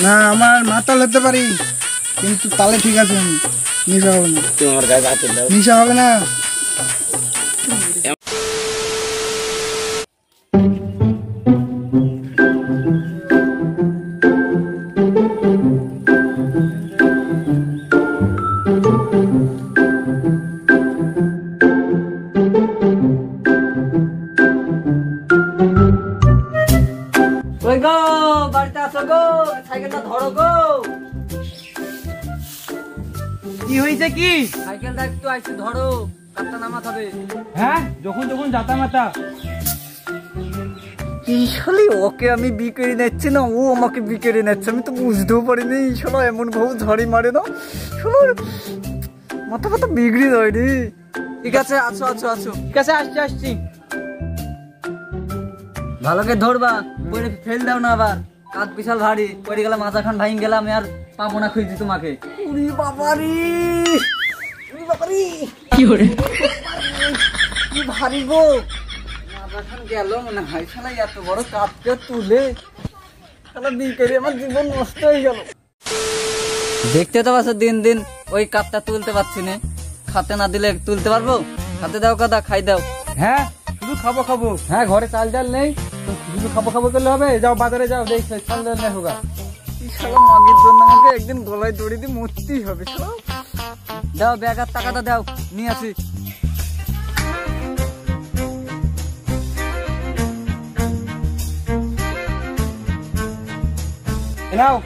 না আমার মাতাল হতে পারি কিন্তু তালে ঠিক আছে আমি নিশা হবে না তোমার গায়ে হাত দাও নিশা হবে না কি হইছে কি সাইকেলটা একটু আইছে ধরো কাটটা নামাতে হবে হ্যাঁ যখন যখন জাতা মাতা শালি ওকে আমি বিকেরি নেচ্ছি না ও আমাকে বিকেরি নেচ্ছে আমি তো বুঝতেও পারিনি শালা এমন ভাবে ঝড়ি মারে না শালা মাথা ফাতা বিগড়ে যায় রে ঠিক আছে আছো আছো আছো ঠিক আছে আসছি আসছি ভালোকে ধরবা পরে ফেল দাও না আবার কাজ বিশাল ভারী পড়ে গেলাম মাথা খান ভাঙি গেলাম আর পাবো না খুঁজছি তোমাকে উরি বাবারি উরি বাবারি কি হরে কি ভারী গো মাথা খান গেল মনে হয় শালা এত বড় কাজকে তুলে শালা বিকেরি আমার জীবন নষ্ট হয়ে গেল দেখতে তো পাচ্ছ দিন দিন ওই কাপটা তুলতে পারছি না খাতে না দিলে তুলতে পারবো খাতে দাও কাদা খাই দাও হ্যাঁ শুধু খাবো খাবো হ্যাঁ ঘরে চাল ডাল নেই শুধু খাবো খাবো করলে হবে যাও বাজারে যাও দেখছো চাল ডাল নেই হোগা শালা মাগির জন্য আমাকে একদিন গলায় দড়ি দিয়ে মরতেই হবে শালা দাও ব্যাগ আর টাকাটা দাও নিয়ে আসি নাও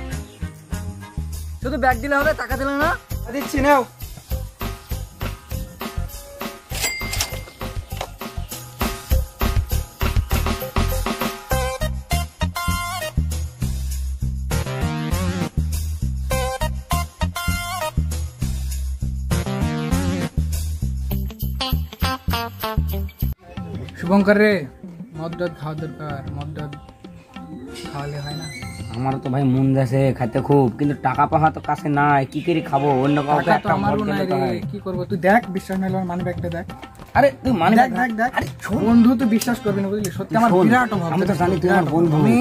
শুধু ব্যাগ দিলে হবে টাকা দিলে না দিচ্ছি নাও শুভঙ্কর রে মদ খাওয়া দরকার মদ খাওয়ালে হয় না আমার তো ভাই মন যাচ্ছে খাইতে খুব কিন্তু টাকা পাহা তো কাছে নাই কি করে খাবো অন্য কাউকে টাকা তো একটা আমারও মদ নাই খেলে তো রে হয়। কি করব তুই দেখ বিশ্বাস না হলে মানি ব্যাগটা দেখ আরে তুই মানে দেখ দেখ দেখ বন্ধু তো বিশ্বাস করবি না বুঝলি সত্যি আমার শোন, বিরাট অভাব আমি তো জানি তুই আমার বন্ধু। আমি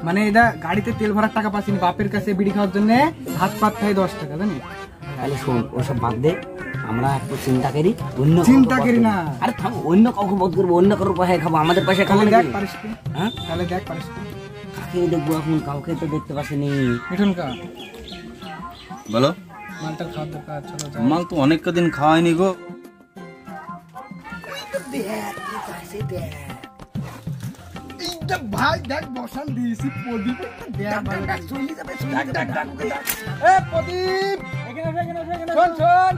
মানে এটা গাড়িতে তেল ভরার টাকা পাচ্ছি না বাপের কাছে বিড়ি খাওয়ার জন্য ভাত পাত খাই 10 টাকা জানি তাহলে শোন ওসব বাদ দে আমরা একটু চিন্তা করি অন্য চিন্তা কাউকে করি বধ না। করবো। আরে থাম অন্য কাউকে বধ করবো অন্য কারোর পয়সায় খাবো আমাদের পয়সায় খাবো তাহলে দেখ নাকি? পারিস কি হ্যাঁ তাহলে দেখ পারিস কি কাকে দেখবো এখন কাউকে তো দেখতে পাচ্ছিনি মিঠুন কা বলো মালটা খাওয়ার দরকার চলো যাই মাল তো অনেক দিন খাওয়াইনি গো ভাই দেখ বসান দিয়েছি প্রদীপ দেখ এ প্রদীপ শোন শোন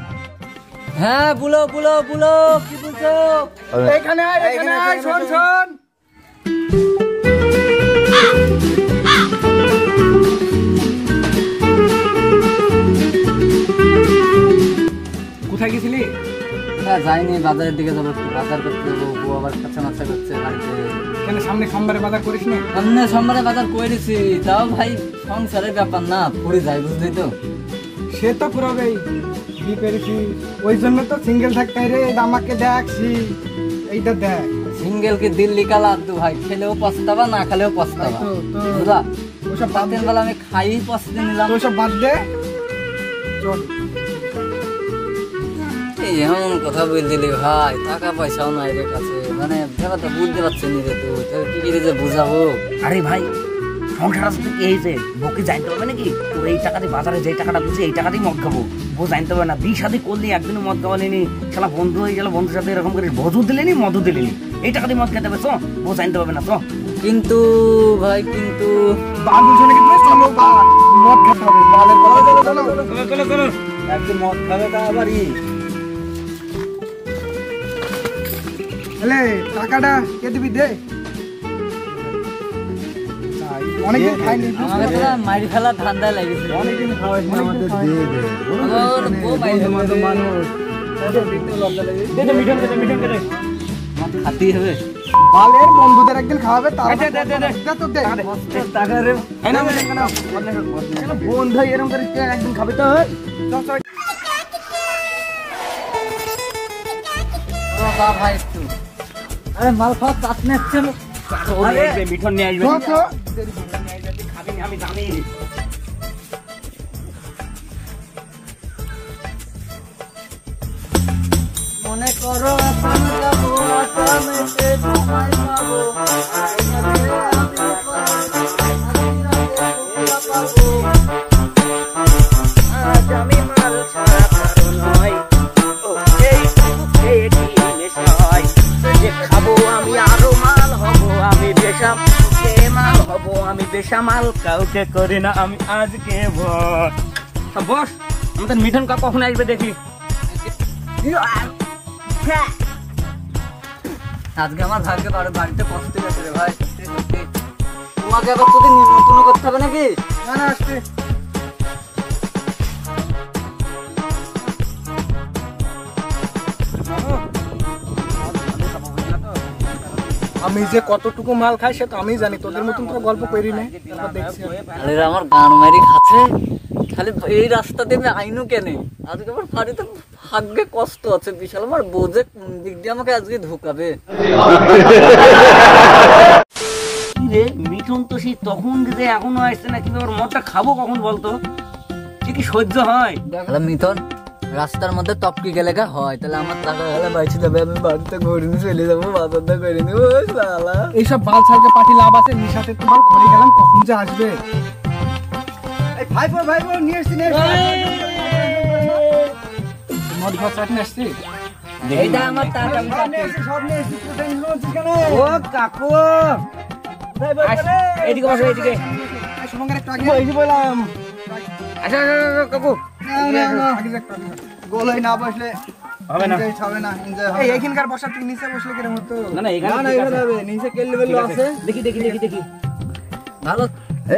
হ্যাঁ বুলো বুলো বুলো কি বলছো এখানে আয় শোন শোন কোথায় গেছিলি হ্যাঁ যাইনি বাজারের দিকে যাবো একটু বাজার করতে যাবো ও আবার কাঁচা মাছা করছে বাড়িতে কেন সামনে সোমবারে বাজার করিস না সামনে সোমবারে বাজার করেছি তাও ভাই সংসারের ব্যাপার না পড়ে যায় বুঝলি তো সে তো পুরোবেই কি করেছি ওই জন্য তো সিঙ্গেল থাকতে রে আমাকে দেখছি এইটা দেখ সিঙ্গেল কে দিল্লি কালা আদু ভাই খেলেও পস্তাবা না খেলেও পস্তাবা তো বুঝলা ওসব বাদ রাতের বেলা আমি খাই পস্তে নিলাম তো সব বাদ দে চল এই এমন কথা বল দিলি ভাই টাকা পয়সাও নাই রে কাছে মানে ব্যাপারটা বুঝতে পারছি নি রে তুই তোর কি করে যে বুঝাবো আরে ভাই সংসার আসতে কি হয়েছে বউকে জানতে হবে নাকি তোর এই টাকা দিয়ে বাজারে যে টাকাটা দিচ্ছে এই টাকা দিয়ে মদ খাবো বউ জানতে হবে না বিয়ে শাদী করলি একদিনও মদ খাওয়ালিনি খেলা বন্ধু হয়ে গেল বন্ধুর সাথে এরকম করে ভোজও দিলেনি মদও দিলেনি এই টাকা দিয়ে মদ খেতে হবে তো বউ জানতে হবে না তো কিন্তু ভাই কিন্তু বাবুর জন্য কি চলো বাল মদ খেতে হবে বালের কথা চলো চলো একদিন মদ খাবে তা আবার এলে টাকাটা কে দিবি দে অনেকদিন খাইনি আমাকে তো মারি ফেলা ঠান্ডা লেগেছে অনেকদিন খাওয়াই আমাদের দিয়ে দে আমার বউ বাইরে মতো মানুষ খাতি হবে বালের বন্ধুদের একদিন খাওয়াবে তার তো দে টাকা রে বন্ধু এরকম করে একদিন খাবে তো ভাই একটু আরে মাল খাওয়া চাটনি হচ্ছে মিঠন নিয়ে আসবে চল, চল। খাবি আমি জানি মনে করো আসাম যাবো, আসামেতে তোমায় পাবো, আজ আমি মাল ছাড়া কারো নয়, ও এই কি নেশায়, যে খাবো আমি আরো মাল হব, আমি বেশাম মাল হব, আমি বেশামাল কাউকে করি না আমি আজকে বস। বস আমাদের মিঠুন কা কখন আসবে দেখি। আজকে আমার ভাগ্যে বাড়িতে পৌঁছতে গেছে রে ভাই। তোমাকে আবার তোকে নিমন্ত্রণ করতে হবে নাকি? না না আসছে। আমি যে কতটুকু মাল খাই সে তো আমি জানি, তোদের মতন তো গল্প করি না। দেখছি আরে আমার গান মারি খাচ্ছে, খালি এই রাস্তা দিয়ে আমি আইনু কেনে। আজকে আমার বাড়িতে ভাগ্যে কষ্ট আছে বিশাল, আমার বোঝে কোন দিক দিয়ে আমাকে আজকে ঢোকাবে। মিঠুন তো সেই তখন যে এখনো আসছে না, কিভাবে মদটা খাবো কখন বলতো? কি সহ্য হয়? মিথন রাস্তার মধ্যে টপকি গেলে হয়, তাহলে আমার টাকা গেলে বাইছে যাবে, আমি বাড়িতে ঘুরে নিয়ে চলে যাবো, বাজারটা করে নিবো। এইসব বাল ছাড়কে পাটি লাভ আছে, নিশাতে তো বাল ঘরে গেলাম, কখন যে আসবে। ভাইপো নিয়ে এসছি, মদ ভাত চাটনি আসছি। এইটা আমার টাকা সব নিয়ে এসছি। ও কাকু এদিকে বসো, এদিকে সুমঙ্গের একটু আগে বললাম আচ্ছা কাকু গোল হয়ে না বসলে হবে না, হবে না। এই এখানকার বসা তুই নিচে বসলে কিরকম হতো? না না এখানে হবে নিচে কেলে বেলে আছে। দেখি ভালো।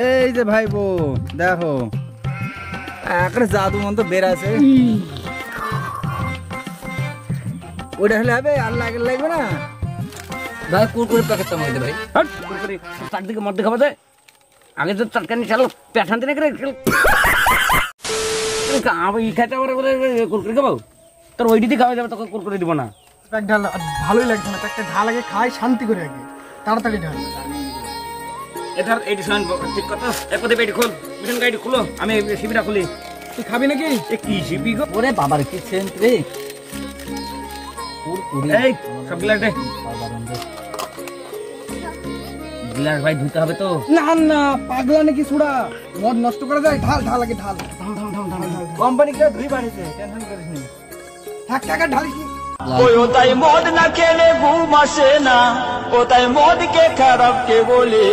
এই যে ভাইবো দেখো একটা জাদু মন্ত্র বের আছে, ওটা হলে হবে, আর লাগবে না। ভাই কুরকুরে প্যাকেটটা মধ্যে ভাই চারদিকে মধ্যে খাবো দে, আগে তো চটকানি চালো পেট শান্তি না করে আমি খাইতে পারে বলে কুরকুরে খাবো, তোর ওই দিদি খাওয়া যাবে, তোকে কুরকুরে দিব না। প্যাক ঢাল ভালোই লাগছে না, প্যাকটা ঢাল আগে খাই শান্তি করে, আগে তাড়াতাড়ি ঢাল। এটা এইটি শোন ঠিক কথা, একদে বেটি খোল, মিশন গাড়ি খুলো, আমি শিবিটা খুলি। তুই খাবি নাকি? এ কি শিবি গো? ওরে বাবার কি সেন্ট রে। কুরকুরে এই সব গ্লাস দে, গ্লাস ভাই ধুতে হবে তো। না না পাগলা নাকি ছুড়া, মদ নষ্ট করা যায়? ঢাল ঢাল আগে ঢাল। কোম্পানি কে ধুই বাড়িতে, টেনশন করিস না। এক টাকা ঢালিস নি। কোথায় মদ না খেলে ঘুম আসে না, কোথায় মদকে খারাপ কে বলে,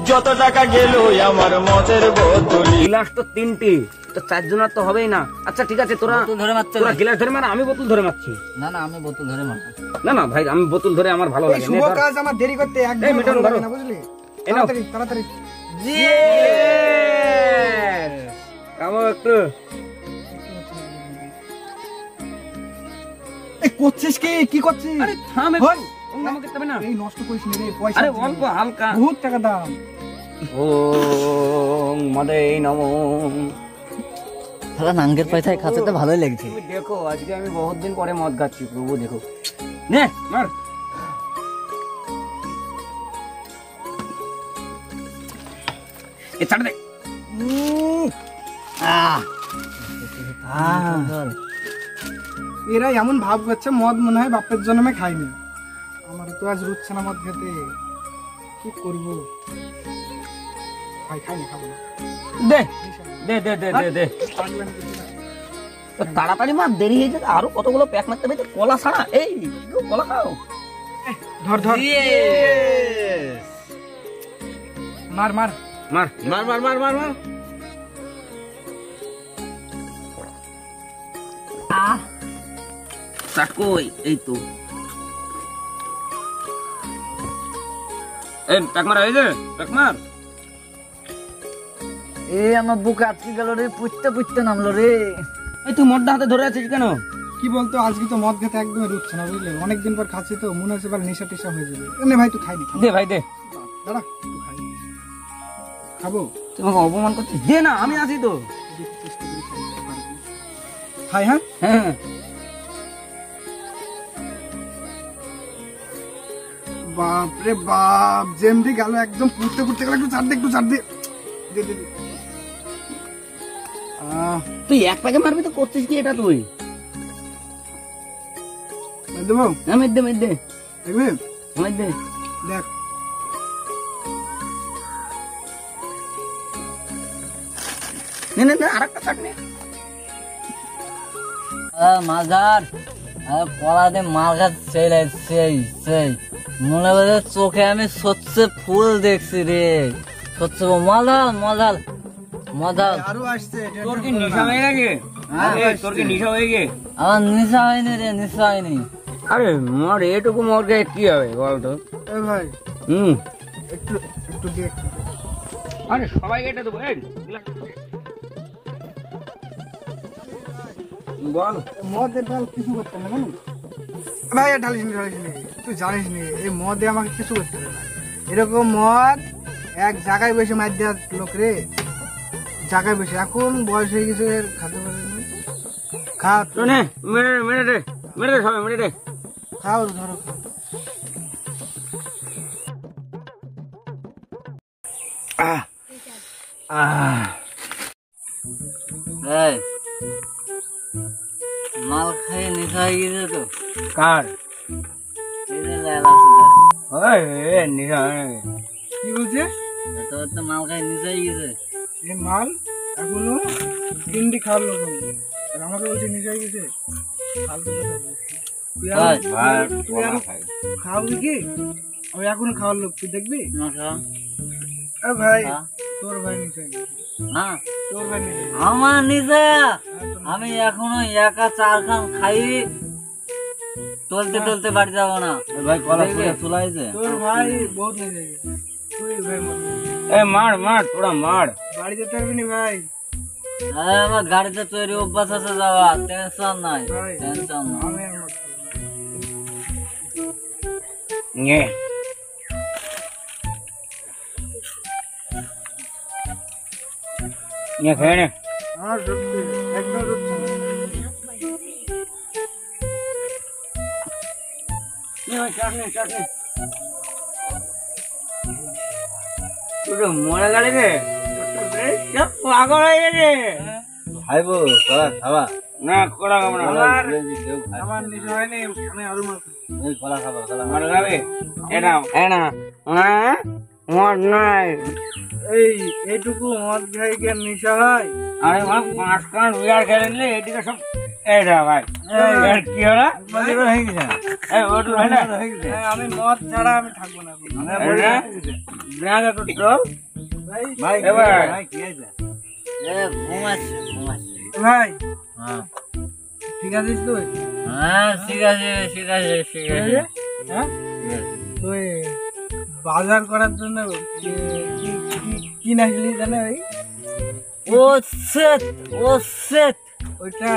যত টাকা গেল আমার মদের বোতলে। গ্লাস তো তিনটি, তো চারজনের তো হবেই না। আচ্ছা ঠিক আছে, তোরা বোতল ধরে মারতে তোরা গ্লাস ধরে মার, আমি বোতল ধরে মারছি। না না আমি বোতল ধরে মারবো। না না ভাই আমি বোতল ধরে আমার ভালো এই লাগে। শুভ কাজ আমার দেরি করতে একদম এই মিটন ভালো লাগে ধরো। না, বুঝলি? এই নাও। তাড়াতাড়ি তাড়াতাড়ি। আমার একটু এই করছিস কি করছিস? আরে থাম হই। একটু, আমাকে তবে না। এই নষ্ট করিস নি রে, পয়সা আরে আছে। অল্প হালকা। বহুত টাকা দাম। ওম মদে নমো। তাহলে নাঙ্গের পয়সায় খাচ্ছে তো ভালোই লাগছে। তুমি দেখো আজকে আমি বহুত দিন পরে মদ খাচ্ছি, প্রভু দেখো। নে মার। এ ছাড় দে। এরা এমন ভাব করছে মদ মনে হয় বাপের জন্মে খাইনি। আমার তো আজ রুচ্ছে না মদ খেতে, কি করবো? খাইনি, খাবো না। দে দে দে দে দে দে। তাড়াতাড়ি মার, দেরি হয়ে যাবে। আরো কতগুলো প্যাক মারতে হবে, কলা ছাড়া। এই কলা খাও। ধর ধর মার মার মার মার মার মার মার মার। চাটকই এই তো। এই প্যাক মার, এই যে প্যাক মার। আমার বুকে আটকে গেল রে, পুঁততে নামলো রে। এই তুই মদটা হাতে ধরে আছিস কেন? কি বলতো, আজকে তো মদ খেতে একদম রুচ্ছে না, বুঝলে? অনেকদিন পর খাচ্ছি তো, মনে হচ্ছে এবার নেশা টেশা হয়ে যাবে। এনে ভাই তুই খাইনি, দে ভাই দে। দাঁড়া তুই খাইনি। খাবো? তুই আমাকে অপমান করছিস। দে না, আমি আছি তো। চেষ্টা করি খাই। হ্যাঁ হ্যাঁ বাপ রে বাপ, যেমনি গেল একদম পুড়তে গেল। একটু ছাড় দে দে দে দে। তুই এক প্যাকে মারবি তো করছিস কি এটা তুই? দেবো মেদ দে দেখবি মেদ দে দেখ নে আরেকটা চাটনি মাজার কলাতে মাল গাছ সেই মনে হয় চোখে আমি সচ্ছে ফুল দেখছি রে সচ্ছে মজাল আরো আসছে তোর কি নেশা হয়ে গেছে তোর কি নেশা হয়ে গেছে আমার নিশা হয়নি রে নিশা হয়নি আরে মোর এটুকু মোর গায়ে কি হবে বলতো এ ভাই একটু একটু দে একটু দে। আরে সবাই এটা দেবো বল মদে ঢাল কিছু করতে না জানিস ভাই ঢালিস নি তুই জানিস নি এই মদে আমাকে কিছু করতে হবে না এরকম মদ এক জায়গায় বসে মার দেওয়ার লোক রে জায়গায় বসে এখন বয়স হয়ে গেছে খাতে পারে না খা শোনে মেরে দে সবাই মেরে দে খাও ধরো এই, মাল খাই নিশা হয়ে গেছে তো কার এই যে লেলা সুদা ওই নেশা কি বলছিস তোর তো মাল খাই নিশা হয়ে গেছে এই মাল এখনো তিনটি খাওয়ার লোক হয়নি। আর আমাকে বলছে নিশাই গেছে ফালতু কথা বলছিস। তুই আরো খাওয়াবি কি আমি এখনো খাওয়ার লোক তুই দেখবি না খাও এ ভাই হ্যাঁ। তোর ভাই নিশাই গেছে না তোর ভাই নিশাই গেছে। আমার নিশা আমি এখনো একা 4 খান খাই টলতে বাড়ি যাবো না ভাই কলা চলাইছে তোর ভাই বহুত নিশাই গেছে তুই ভাই মার তোরা মার বাড়ি যেতে পারবি না ভাই আমার গাড়িতে তৈরি অভ্যাস আছে যাওয়া টেনশন নাই ভাই টেনশন নাই আমি আর মত নে খেয়ে নে আমার রুটি একদম রুটি চাটনি তোর মরে গেলে রে পাগল হয়ে গেছে খাইবো কলা খাবা না কলা খাবো না আমার নিশা হয়নি আমি আরো মাল খাই। এই কলা খাবা কলা মরে যাবে এটা মর নাই এইটুকু মদ খাই কি আর নেশা হয় আরে ভাই 5 কান বিয়ার খেলে নিলে এদিকে সব এইটা ভাই এর কি হলো হয়ে গেছে এই ওটু হয় না আমি মদ ছাড়া আমি থাকবো না ব্যাগ একটু চল ভাই এবার ভাই কি আছে ঘুমাচ্ছে ভাই হ্যাঁ ঠিক আছিস তুই হ্যাঁ ঠিক আছে হ্যাঁ তুই বাজার করার জন্য কি নাচলি জানে ভাই ও সেট ওইটা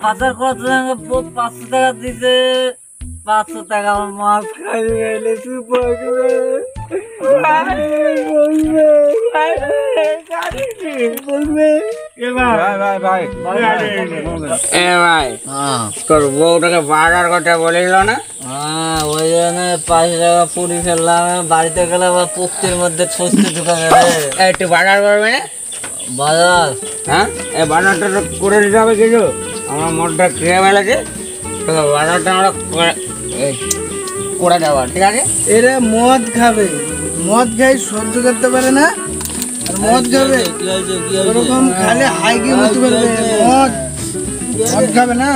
বাজার করার জন্য 500 টাকা দিছে 500 টাকা আমার মাছ খাই গেলে বলবে ভাই এ ভাই তোর বউটাকে বাজার করতে বলেছিল না হ্যাঁ ওই জন্য 5 টাকা পুরি ফেললাম বাড়িতে গেলে আবার পুক্তির মধ্যে ছুঁচতে ঢুকাবে রে একটু বাজার করবে না বাজার হ্যাঁ এই বাজারটা তো করে দিতে হবে কিছু আমার মনটা খেয়ে ফেলেছে তো বাজারটা আমরা করে দেওয়া ঠিক আছে এরা মদ খাবে মদ খাই সহ্য করতে পারে না আর মদ খাবে ওরকম খালে হাইকে মরতে পারবে মদ খাবে না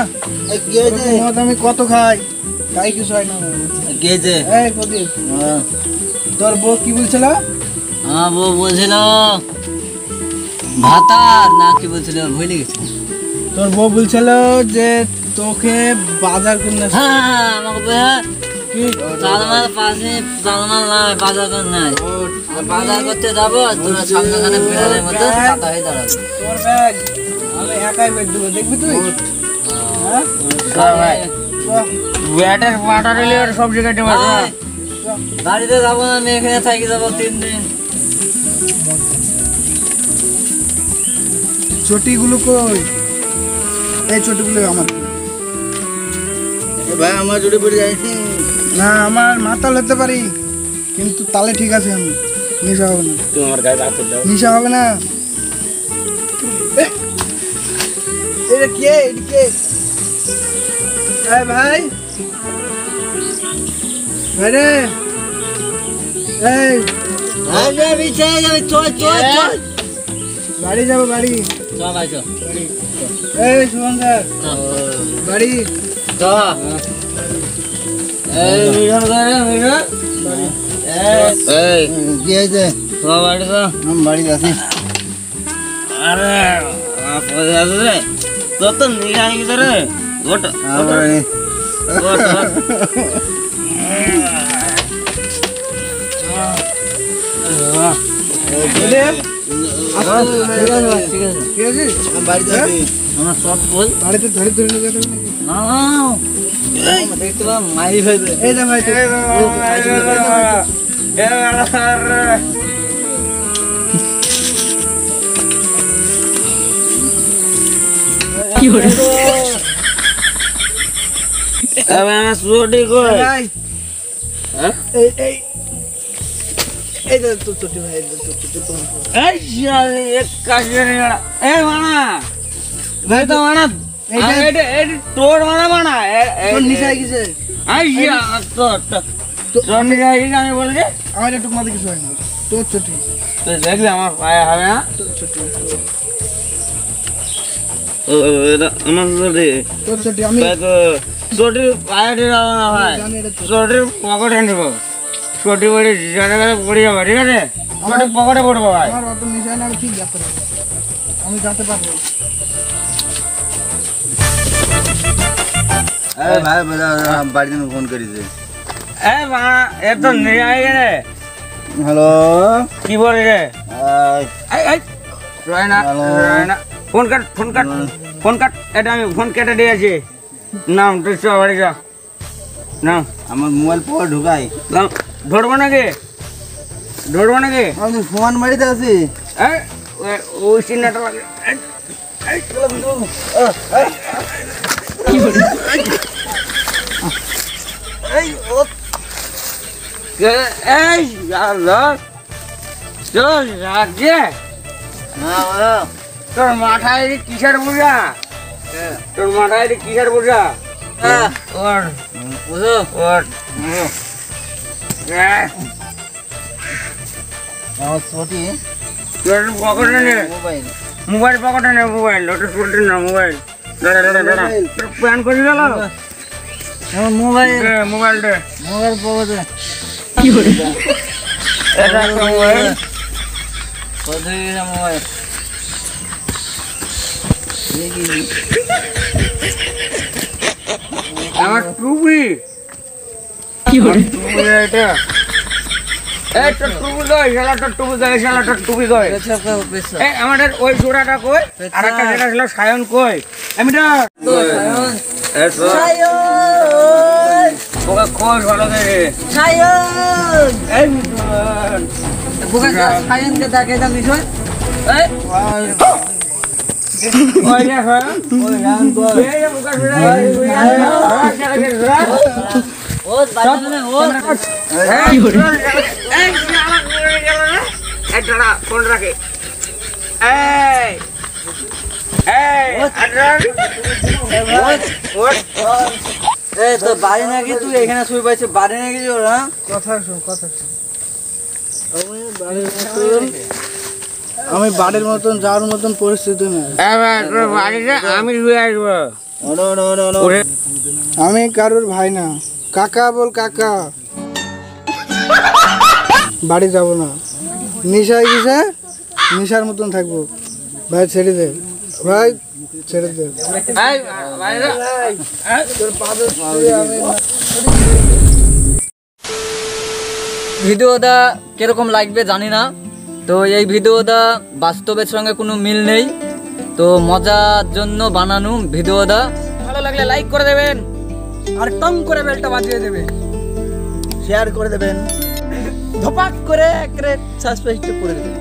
ওরকম মদ আমি কত খাই তাই কিছু হয় না গেছে এই প্রদীপ তোর বউ কি বলছিল আমার বউ বলছিল ভাতার না কি বলছিল ভুলে গেছি তোর বউ বলছিল যে তোকে বাজার করতে হ্যাঁ আমাকে বলে কি চালমাল পাশে চালমাল নাই বাজার করে নাই বাজার করতে যাবো তোরা সামনে বিড়ালের মধ্যে টাকা হয়ে দাঁড়াবে তোর ব্যাগ আমি একাই বের দেবো দেখবি তুই হ্যাঁ ভাই ব্যাটের বাটার এলে সব জায়গায় দেবো বাড়িতে যাবো না আমি এখানে থাকি যাবো 3 দিন চটিগুলো কই এই চটিগুলো আমার ভাই আমার জুড়ে পড়ে যায়নি না আমার মাতাল হতে পারি কিন্তু তালে ঠিক আছে আমি নিশা হবে না তোমার গায়ে হাত দাও নিশা হবে না এটা কে এই ভাই বাইরে এই বাড়ি যাবো বাড়ি এই শুভঙ্কর বাড়ি কি হয়েছে? বাড়িতে আছি। আরে রে তোর তো নিয়ে আসি রে ওট ঠিক আছে বাড়িতে আছি। আমার সব বল বাড়িতে ধরে ধরে নিয়ে যেতে হবে নাকি? দেখলাম মারি ফেলবে। এই দা ভাই ছুটি কই ভাই এই এই এই তো তো ছোটি ভাই এই শালি এক কাজে এ মানা ভাই তো মানা এটা তোর মানা তোর নিচে গেছে আইয়া তোর নিচে গেছে আমি বলছি আমার একটু মাথা কিছু হয় না তোর ছোটি তুই দেখবি আমার পায়ে হবে না তোর ছোটি আমার ছুটি তোর ছোটি আমি তো ছুটির পায়ে দিয়ে যাবো না ভাই জানি এটা তোর। ছুটির পকেটে নেবো ছুটি পড়ে জায়গায় পড়ে যাবো ঠিক আছে ছুটির পকেটে পড়বো ভাই আমার অত নিচে হয় না আমি ঠিক যেতে পারবো আমি যেতে পারবো ভাই বাড়িতে ফোন করেছে। এ মা এ তো নিয়ে আয় রে হ্যালো কি বলে রে এই এই রয়না রয়না ফোন কাট ফোন কাট এটা আমি ফোন কেটে দিয়েছি নাম তুই চ বাড়ি যা নাম আমার মোবাইল পর ঢুকাই। নাম ধরবো নাকি আমি ফোন বাড়িতে আছি। এই ওই চিহ্নটা লাগে এই চল রাজ্যে তোর মাথায় কিসের বোঝা ওর ওর আমার ছোটি তোর পকেটে নে মোবাইল। মোবাইল পকেটে নে মোবাইল ওটা চলতে না মোবাইল দাঁড়া প্ল্যান করে গেল আমার মোবাইল মোবাইল দে মোবাইল পকেটে। এটা একটা মোবাইল কোথায় মোবাইল? আমার টুপি টুপি এটা এই তোর টুপি কই শালাটার টুপি কই এই আমাদের ওই জোড়াটা কই আর একটা যেটা ছিল সায়ন কই আমি তো ওকে খোঁজ ভালো করে এই সায়নকে ডাকে দাও নিশ্চয়। এই ওই যে সায়ন এই যে বুকা ছুড়ে ফোন রাখে তো বাড়ি নাকি তুই এখানে শুয়ে পাইছে বাড়ি নাকি ওরা কথা শোন আমি বাড়ির মতন যাওয়ার মতন পরিস্থিতি না বাড়িতে আমি শুয়ে আসবো আমি কারোর ভাই না কাকা বল কাকা বাড়ি যাব না নিশায় গেছে নিশার মতন থাকবো ভাই ছেড়ে দে ভাই ছেড়ে দে ভিডিওটা কিরকম লাগবে জানি না। তো এই ভিডিওটা বাস্তবের সঙ্গে কোনো মিল নেই, তো মজার জন্য বানানো ভিডিওটা। ভালো লাগলে লাইক করে দেবেন আর টং করে বেলটা বাজিয়ে দেবে শেয়ার করে দেবেন, ধপাক করে সাবস্ক্রাইব করে দেবেন।